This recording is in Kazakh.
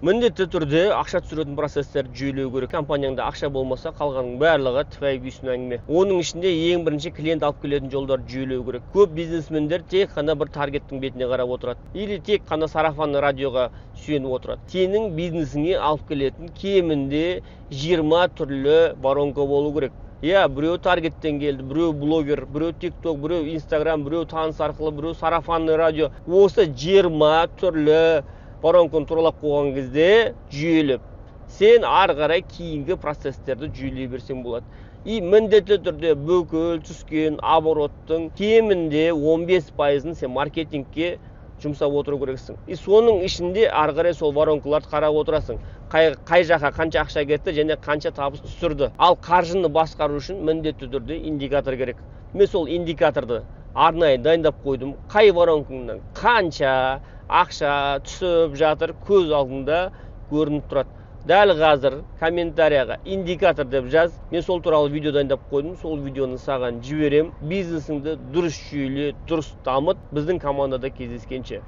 Міндетті түрде ақша түсіретін процестерді жүйелеу керек. Компанияңда ақша болмаса, қалғанның барлығы тфәй бүйсін әңгіме. Оның ішінде ең бірінші клиент алып келетін жолдарды жүйелеу керек. Көп бизнесмендер тек қана бір таргеттің бетіне қарап отырады. Или тек қана сарафанный радиоға сүйеніп отырады. Сенің бизнесіңе алып келетін кемінде 20 түрлі воронка болу керек. Біреу таргеттен келді, біреу блогер, біреу тикток, біреу инстаграм, біреу таныс арқылы, біреу сарафанный радио. Осы 20 түрлі воронканы туралап қойған кезде жүйелеп, сен ары қарай кейінгі процестерді жүйелей берсең болады. И міндетті түрде бүкіл түскен обороттың кемінде 15%-ын сен маркетингке жұмсап отыру керексің. И соның ішінде ары қарай сол воронкаларды қарап отырасың. Қай жаққа қанша ақша кетті және қанша табыс түсірді. Ал қаржыны басқару үшін міндетті түрде индикатор керек. Мен сол индикаторды арнайы дайындап қойдым. Қай воронкаңнан қанша ақша түсіп жатыр көз алдында көрініп тұрады. Дәл қазір комментарияға индикатор деп жаз. Мен сол туралы видео дайындап қойдым. Сол видеоны саған жіберем. Бизнесіңді дұрыс жүйеле, дұрыс дамыт. Біздің командада кездескенше.